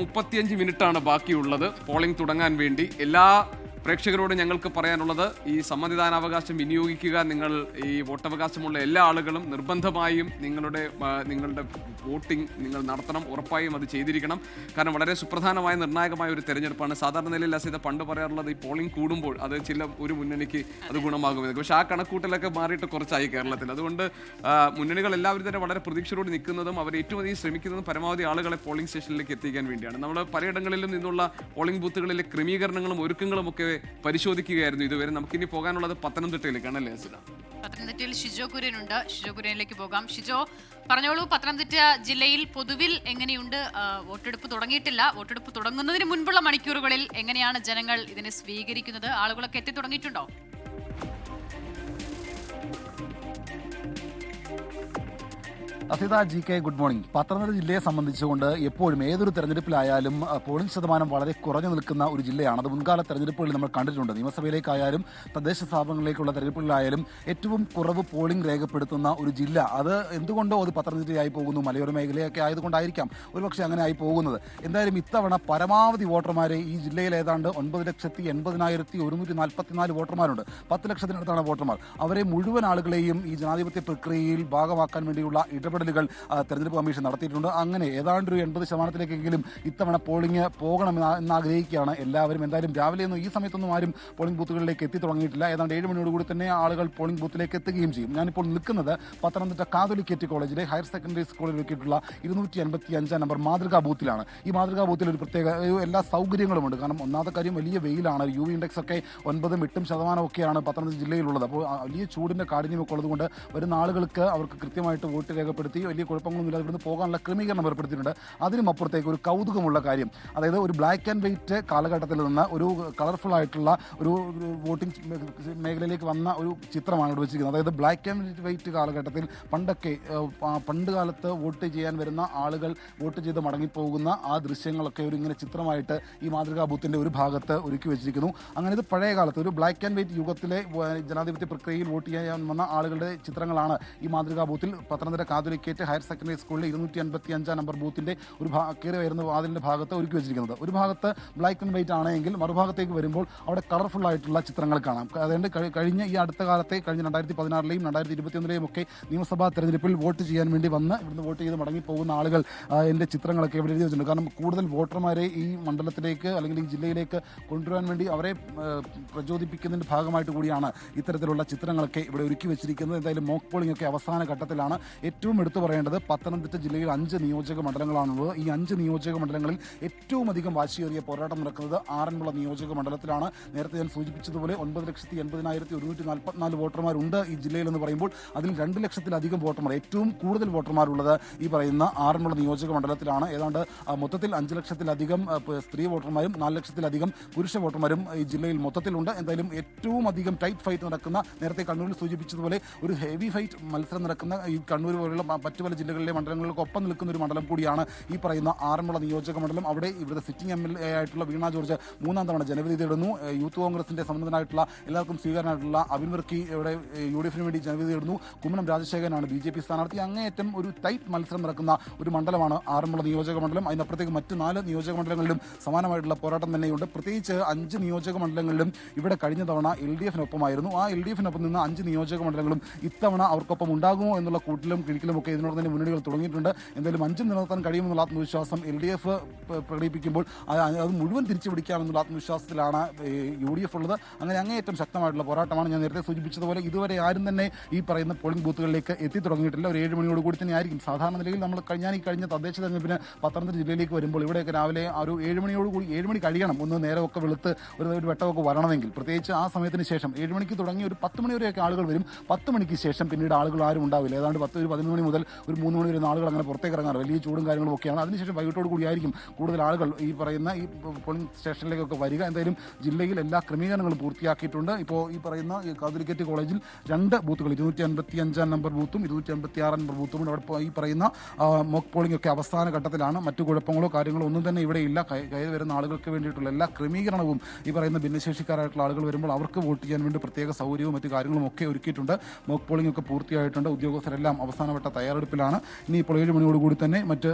35 മിനിറ്റാണ് ബാക്കിയുള്ളത് പോളിംഗ് തുടങ്ങാൻ വേണ്ടി. എല്ലാ പ്രേക്ഷകരോട് ഞങ്ങൾക്ക് പറയാനുള്ളത്, ഈ സമ്മതിദാനാവകാശം വിനിയോഗിക്കുക. നിങ്ങൾ ഈ വോട്ടവകാശമുള്ള എല്ലാ ആളുകളും നിർബന്ധമായും നിങ്ങളുടെ വോട്ടിംഗ് നിങ്ങൾ നടത്തണം. ഉറപ്പായും അത് ചെയ്തിരിക്കണം. കാരണം വളരെ സുപ്രധാനമായ നിർണായകമായ ഒരു തെരഞ്ഞെടുപ്പാണ്. സാധാരണ നിലയിൽ അസിത പണ്ട് പറയാറുള്ളത്, ഈ പോളിംഗ് കൂടുമ്പോൾ അത് ഒരു മുന്നണിക്ക് അത് ഗുണമാകുമെന്ന്. പക്ഷേ ആ കണക്കൂട്ടലൊക്കെ മാറിയിട്ട് കുറച്ചായി കേരളത്തിൽ. അതുകൊണ്ട് മുന്നണികൾ എല്ലാവരും തന്നെ വളരെ പ്രതീക്ഷയോട് നിൽക്കുന്നതും അവർ ഏറ്റവും അധികം ശ്രമിക്കുന്നതും പരമാവധി ആളുകളെ പോളിംഗ് സ്റ്റേഷനിലേക്ക് എത്തിക്കാൻ വേണ്ടിയാണ്. നമ്മൾ പലയിടങ്ങളിലും നിന്നുള്ള പോളിംഗ് ബൂത്തുകളിലെ ക്രമീകരണങ്ങളും ഒരുക്കങ്ങളും ഒക്കെ പരിശോധിക്കുകയായിരുന്നു ഇതുവരെ. നമുക്കിനി പോകാനുള്ളത് പത്തനംതിട്ടയിലേക്കാണ് അല്ലേ അസിത? പത്തനംതിട്ടയിൽ ഷിജോ കുര്യനുണ്ട്. ഷിജോ കുര്യനിലേക്ക് പോകാം. ഷിജോ, പറഞ്ഞോളൂ, പത്തനംതിട്ട ജില്ലയിൽ പൊതുവിൽ എങ്ങനെയുണ്ട്? വോട്ടെടുപ്പ് തുടങ്ങിയിട്ടില്ല. വോട്ടെടുപ്പ് തുടങ്ങുന്നതിന് മുൻപുള്ള മണിക്കൂറുകളിൽ എങ്ങനെയാണ് ജനങ്ങൾ ഇതിനെ സ്വീകരിക്കുന്നത്? ആളുകളൊക്കെ എത്തി തുടങ്ങിയിട്ടുണ്ടോ? Asitha G K, good morning. Pathanamthitta ജില്ലയെ സംബന്ധിച്ചുകൊണ്ട് എപ്പോഴും ഏതൊരു തെരഞ്ഞെടുപ്പിലായാലും പോളിംഗ് ശതമാനം വളരെ കുറഞ്ഞു നിൽക്കുന്ന ഒരു ജില്ലയാണ്. അത് മുൻകാല തെരഞ്ഞെടുപ്പുകളിൽ നമ്മൾ കണ്ടിട്ടുണ്ട്. നിയമസഭയിലേക്കായാലും തദ്ദേശ സ്ഥാപനങ്ങളിലേക്കുള്ള തെരഞ്ഞെടുപ്പുകളിലായാലും ഏറ്റവും കുറവ് പോളിംഗ് രേഖപ്പെടുത്തുന്ന ഒരു ജില്ല. അത് എന്തുകൊണ്ടോ അത് പത്തനംതിട്ടയായി പോകുന്നു. മലയോര മേഖലയൊക്കെ ആയതുകൊണ്ടായിരിക്കാം ഒരുപക്ഷെ അങ്ങനെ ആയി പോകുന്നത്. എന്തായാലും ഇത്തവണ പരമാവധി വോട്ടർമാരെ ഈ ജില്ലയിൽ ഏതാണ്ട് 9,80,144 വോട്ടർമാരുണ്ട്. 10 ലക്ഷത്തിനടുത്താണ് വോട്ടർമാർ. അവരെ മുഴുവൻ ആളുകളെയും ഈ ജനാധിപത്യ പ്രക്രിയയിൽ ഭാഗമാക്കാൻ വേണ്ടിയുള്ള ഇടപെടലുകൾ തെരഞ്ഞെടുപ്പ് കമ്മീഷൻ നടത്തിയിട്ടുണ്ട്. അങ്ങനെ ഏതാണ്ട് ഒരു 80% ഇത്തവണ പോളിംഗ് പോകണമെന്ന് ആഗ്രഹിക്കുകയാണ് എല്ലാവരും. എന്തായാലും രാവിലെയൊന്നും ഈ സമയത്തൊന്നും ആരും പോളിംഗ് ബൂത്തുകളിലേക്ക് എത്തി തുടങ്ങിയിട്ടില്ല. ഏതാണ്ട് 7 മണിയോടുകൂടി തന്നെ ആളുകൾ പോളിംഗ് ബൂത്തിലേക്ക് എത്തുകയും ചെയ്യും. ഞാനിപ്പോൾ നിൽക്കുന്നത് പത്തനംതിട്ട കാതോലിക്കറ്റ് കോളേജിലെ ഹയർ സെക്കൻഡറി സ്കൂളിൽ വെക്കിയിട്ടുള്ള 255 നമ്പർ മാതൃകാ ബൂത്തിലാണ്. ഈ മാതൃകാ ബൂത്തിൽ ഒരു പ്രത്യേക എല്ലാ സൗകര്യങ്ങളുമുണ്ട്. കാരണം ഒന്നാമത്തെ കാര്യം വലിയ വെയിലാണ്. UV ഇൻഡെക്സ് ഒക്കെ 9-8% ഒക്കെയാണ് പത്തനംതിട്ട ജില്ലയിലുള്ളത്. അപ്പോൾ വലിയ ചൂടിൻ്റെ കാഠിന്യമൊക്കെ ഉള്ളതുകൊണ്ട് വരുന്ന ആളുകൾക്ക് അവർക്ക് കൃത്യമായിട്ട് വോട്ട് രേഖപ്പെടുത്തി വലിയ കുഴപ്പങ്ങളൊന്നുമില്ലാതെ ഇവിടുന്ന് പോകാനുള്ള ക്രമീകരണം ഏർപ്പെടുത്തിയിട്ടുണ്ട്. അതിനും അപ്പുറത്തേക്ക് ഒരു കൗതുകമുള്ള കാര്യം, അതായത് ഒരു ബ്ലാക്ക് ആൻഡ് വൈറ്റ് കാലഘട്ടത്തിൽ നിന്ന് ഒരു കളർഫുൾ ആയിട്ടുള്ള ഒരു വോട്ടിംഗ് മേഖലയിലേക്ക് വന്ന ഒരു ചിത്രമാണ് ഇവിടെ വെച്ചിരിക്കുന്നത്. അതായത് ബ്ലാക്ക് ആൻഡ് വൈറ്റ് കാലഘട്ടത്തിൽ പണ്ട് കാലത്ത് വോട്ട് ചെയ്യാൻ വരുന്ന ആളുകൾ വോട്ട് ചെയ്ത് മടങ്ങിപ്പോകുന്ന ആ ദൃശ്യങ്ങളൊക്കെ ഒരു ഇങ്ങനെ ചിത്രമായിട്ട് ഈ മാതൃകാ ബൂത്തിൻ്റെ ഒരു ഭാഗത്ത് ഒരുക്കി വെച്ചിരിക്കുന്നു. അങ്ങനെ ഇത് പഴയ കാലത്ത് ഒരു ബ്ലാക്ക് ആൻഡ് വൈറ്റ് യുഗത്തിലെ ജനാധിപത്യ പ്രക്രിയയിൽ വോട്ട് ചെയ്യാൻ വന്ന ആളുകളുടെ ചിത്രങ്ങളാണ് ഈ മാതൃകാ ബൂത്തിൽ പത്തനംതിട്ട കാതോലിക്കറ്റ് ഹയർ സെക്കൻഡറി സ്കൂളിലെ 255 നമ്പർ ബൂത്തിൻ്റെ ഒരു കയറി വരുന്ന വാതിലിൻ്റെ ഭാഗത്ത് ഒരുക്കി വെച്ചിരിക്കുന്നത്. ഒരു ഭാഗത്ത് ബ്ലാക്ക് ആൻഡ് വൈറ്റ് ആണെങ്കിൽ മറുഭാഗത്തേക്ക് വരുമ്പോൾ അവിടെ കളർഫുൾ ആയിട്ടുള്ള ചിത്രങ്ങൾ കാണാം. അതുകൊണ്ട് കഴിഞ്ഞ ഈ അടുത്ത കാലത്തെ കഴിഞ്ഞ 2016-ലെയും 2021-ലെയും ഒക്കെ നിയമസഭാ തെരഞ്ഞെടുപ്പിൽ വോട്ട് ചെയ്യാൻ വേണ്ടി വന്ന് ഇവിടുന്ന് വോട്ട് ചെയ്ത് മടങ്ങിപ്പോകുന്ന ആളുകൾ എൻ്റെ ചിത്രങ്ങളൊക്കെ ഇവിടെ എഴുതി വെച്ചിട്ടുണ്ട്. കാരണം കൂടുതൽ വോട്ടർമാരെ ഈ മണ്ഡലത്തിലേക്ക് അല്ലെങ്കിൽ ഈ ജില്ലയിലേക്ക് കൊണ്ടുവരാൻ വേണ്ടി അവരെ പ്രചോദിപ്പിക്കുന്നതിൻ്റെ ഭാഗമായിട്ട് കൂടിയാണ് ഇത്തരത്തിലുള്ള ചിത്രങ്ങളൊക്കെ ഇവിടെ ഒരുക്കി വെച്ചിരിക്കുന്നത്. എന്തായാലും മോക്ക് പോളിംഗ് ഒക്കെ അവസാന ഘട്ടത്തിലാണ്. ഏറ്റവും എടുത്തു പറയേണ്ടത് പത്തനംതിട്ട ജില്ലയിൽ 5 നിയോജക മണ്ഡലങ്ങളാണുള്ളത്. ഈ 5 നിയോജക മണ്ഡലങ്ങളിൽ ഏറ്റവും അധികം വാശിയേറിയ പോരാട്ടം നടക്കുന്നത് ആറന്മുള നിയോജക മണ്ഡലത്തിലാണ്. നേരത്തെ ഞാൻ സൂചിപ്പിച്ചതുപോലെ 9,80,144 വോട്ടർമാരുണ്ട് ഈ ജില്ലയിൽ എന്ന് പറയുമ്പോൾ അതിൽ 2 ലക്ഷത്തിലധികം വോട്ടർമാർ, ഏറ്റവും കൂടുതൽ വോട്ടർമാരുള്ളത് ഈ പറയുന്ന ആറന്മുള നിയോജക മണ്ഡലത്തിലാണ്. ഏതാണ്ട് മൊത്തത്തിൽ 5 ലക്ഷത്തിലധികം സ്ത്രീ വോട്ടർമാരും 4 ലക്ഷത്തിലധികം പുരുഷ വോട്ടർമാരും ഈ ജില്ലയിൽ മൊത്തത്തിലുണ്ട്. എന്തായാലും ഏറ്റവും അധികം ടൈറ്റ് ഫൈറ്റ് നടക്കുന്ന, നേരത്തെ കണ്ണൂരിൽ സൂചിപ്പിച്ചതുപോലെ ഒരു ഹെവി ഫൈറ്റ് മത്സരം നടക്കുന്ന ഈ കണ്ണൂർ പോലുള്ള മറ്റു പല ജില്ലകളിലെ മണ്ഡലങ്ങൾക്കൊപ്പം നിൽക്കുന്ന ഒരു മണ്ഡലം കൂടിയാണ് ഈ പറയുന്ന ആറന്മുള നിയോജക മണ്ഡലം. അവിടെ ഇവിടുത്തെ സിറ്റിംഗ് MLA ആയിട്ടുള്ള വീണ ജോർജ് 3ാം തവണ ജനവിധി തേടുന്നു. യൂത്ത് കോൺഗ്രസിന്റെ സമ്മതനായിട്ടുള്ള എല്ലാവർക്കും സ്വീകാരനായിട്ടുള്ള അബിൻ വർക്കി ഇവിടെ UDFിന് വേണ്ടി ജനവിധി തേടുന്നു. കുമ്മനം രാജശേഖരനാണ് BJP സ്ഥാനാർത്ഥി. അങ്ങേയറ്റം ഒരു ടൈറ്റ് മത്സരം നടക്കുന്ന ഒരു മണ്ഡലമാണ് ആറന്മുള നിയോജക മണ്ഡലം. അതിനപ്പുറത്തേക്ക് മറ്റ് 4 നിയോജക മണ്ഡലങ്ങളിലും സമാനമായിട്ടുള്ള പോരാട്ടം തന്നെയുണ്ട്. പ്രത്യേകിച്ച് 5 നിയോജക മണ്ഡലങ്ങളിലും ഇവിടെ കഴിഞ്ഞ തവണ LDFിനൊപ്പമായിരുന്നു. ആ LDFിനൊപ്പം നിന്ന് 5 നിയോജക മണ്ഡലങ്ങളും ഇത്തവണ അവർക്കൊപ്പം ഉണ്ടാകുമോ എന്നുള്ള കൂട്ടിലും കിഴിക്കലും ഒക്കെ ഇതിനോട് തന്നെ മുന്നണികൾ തുടങ്ങിയിട്ടുണ്ട്. എന്തായാലും 5 നിലനിർത്താൻ കഴിയുമെന്നുള്ള ആത്മവിശ്വാസം LDF പ്രകടിപ്പിക്കുമ്പോൾ അത് മുഴുവൻ തിരിച്ചു പിടിക്കാമെന്നുള്ള ആത്മവിശ്വാസത്തിലാണ് UDF ഉള്ളത്. അങ്ങനെ അങ്ങേയറ്റം ശക്തമായിട്ടുള്ള പോരാട്ടമാണ്. ഞാൻ നേരത്തെ സൂചിപ്പിച്ചതുപോലെ ഇതുവരെ ആരും തന്നെ ഈ പറയുന്ന പോളിംഗ് ബൂത്തുകളിലേക്ക് എത്തി തുടങ്ങിയിട്ടില്ല. ഒരു 7 മണിയോട് കൂടി തന്നെ ആയിരിക്കും. സാധാരണ നിലയിൽ നമ്മൾ കഴിഞ്ഞ തദ്ദേശ തെരഞ്ഞെടുപ്പിന് പത്തനംതിട്ട ജില്ലയിലേക്ക് വരുമ്പോൾ ഇവിടെയൊക്കെ രാവിലെ ഒരു 7 മണിയോട് കൂടി 7 മണി കഴിയണം ഒന്ന് നേരമൊക്കെ വെളുത്ത് ഒരു വെട്ടമൊക്കെ വരണമെങ്കിൽ. പ്രത്യേകിച്ച് ആ സമയത്തിന് ശേഷം 7 മണിക്ക് തുടങ്ങി ഒരു 10 മണി വരെയൊക്കെ ആളുകൾ വരും. 10 മണിക്ക് ശേഷം പിന്നീട് ആളുകൾ ആരും ഉണ്ടാവില്ല. ഏതാണ്ട് 11 മണി മുതൽ ഒരു 3 മണി വരെ ആളുകൾ അങ്ങനെ പുറത്തേക്ക് ഇറങ്ങാറ്. വലിയ ചൂടും കാര്യങ്ങളും ഒക്കെയാണ്. അതിനുശേഷം വൈകിട്ടോട് കൂടിയായിരിക്കും കൂടുതൽ ആളുകൾ ഈ പറയുന്ന ഈ പോളിംഗ് സ്റ്റേഷനിലേക്കൊക്കെ വരിക. എന്തായാലും ജില്ലയിൽ എല്ലാ ക്രമീകരണങ്ങളും പൂർത്തിയാക്കിയിട്ടുണ്ട്. ഇപ്പോൾ ഈ പറയുന്ന കാതോലിക്കറ്റ് കോളേജിൽ 2 ബൂത്തുകൾ 255 നമ്പർ ബൂത്തും 256 നമ്പർ ബൂത്തും അവിടെ ഈ പറയുന്ന മോക്ക് പോളിംഗ് ഒക്കെ അവസാന ഘട്ടത്തിലാണ്. മറ്റു കുഴപ്പങ്ങളോ കാര്യങ്ങളോ ഒന്നും തന്നെ ഇവിടെ ഇല്ല. കയറി വരുന്ന ആളുകൾക്ക് വേണ്ടിയിട്ടുള്ള എല്ലാ ക്രമീകരണവും ഈ പറയുന്ന ഭിന്നശേഷിക്കാരായിട്ടുള്ള ആളുകൾ വരുമ്പോൾ അവർക്ക് വോട്ട് ചെയ്യാൻ വേണ്ടി പ്രത്യേക സൗകര്യവും മറ്റു കാര്യങ്ങളും ഒക്കെ ഒരുക്കിയിട്ടുണ്ട്. മോക്ക് പോളിംഗ് ഒക്കെ പൂർത്തിയായിട്ടുണ്ട്. ഉദ്യോഗസ്ഥരെല്ലാം അവസാനവട്ട തയ്യാറെടുപ്പിലാണ്. ഇനിയിപ്പോൾ 7 മണിയോടുകൂടി തന്നെ മറ്റ്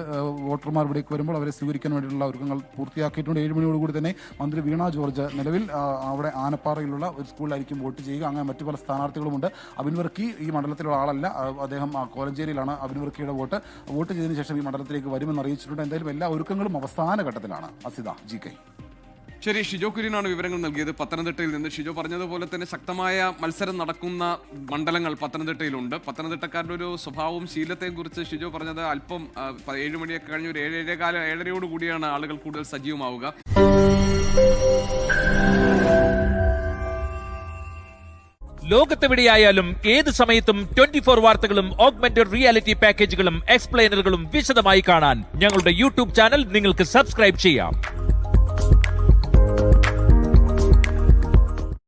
വോട്ടർമാർ ഇവിടേക്ക് വരുമ്പോൾ അവരെ സ്വീകരിക്കാൻ വേണ്ടിയിട്ടുള്ള ഒരുക്കങ്ങൾ പൂർത്തിയാക്കിയിട്ടുണ്ട്. 7 മണിയോടുകൂടി തന്നെ മന്ത്രി വീണ ജോർജ് നിലവിൽ അവിടെ ആനപ്പാറയിലുള്ള ഒരു സ്കൂളിലായിരിക്കും വോട്ട് ചെയ്യുക. അങ്ങനെ മറ്റു പല സ്ഥാനാർത്ഥികളുമുണ്ട്. അബിൻ വർക്കി ഈ മണ്ഡലത്തിലുള്ള ആളല്ല, അദ്ദേഹം കോലഞ്ചേരിയിലാണ്. അബിൻ വർക്കിയുടെ വോട്ട് ചെയ്തതിനു ശേഷം ഈ മണ്ഡലത്തിലേക്ക് വരുമെന്ന് അറിയിച്ചിട്ടുണ്ട്. എന്തായാലും എല്ലാ ഒരുക്കങ്ങളും അവസാന ഘട്ടത്തിലാണ്. അസിത GK. ശരി, ഷിജോ കുര്യനാണ് വിവരങ്ങൾ നൽകിയത് പത്തനംതിട്ടയിൽ നിന്ന്. ഷിജോ പറഞ്ഞതുപോലെ തന്നെ ശക്തമായ മത്സരം നടക്കുന്ന മണ്ഡലങ്ങൾ പത്തനംതിട്ടയിലുണ്ട്. പത്തനംതിട്ടക്കാരുടെ ഒരു സ്വഭാവവും ശീലത്തെയും കുറിച്ച് ഷിജോ പറഞ്ഞത് അല്പം 7 മണിയൊക്കെ കഴിഞ്ഞ് ഒരു 7:15 കൂടിയാണ് ആളുകൾ കൂടുതൽ സജീവമാവുക. ലോകത്തെവിടെയായാലും ഏത് സമയത്തും 24 വാർത്തകളും ഓഗ്മെന്റഡ് റിയാലിറ്റി പാക്കേജുകളും എക്സ്പ്ലെയിനറുകളും വിശദമായി കാണാൻ ഞങ്ങളുടെ യൂട്യൂബ് ചാനൽ നിങ്ങൾക്ക് സബ്സ്ക്രൈബ് ചെയ്യാം.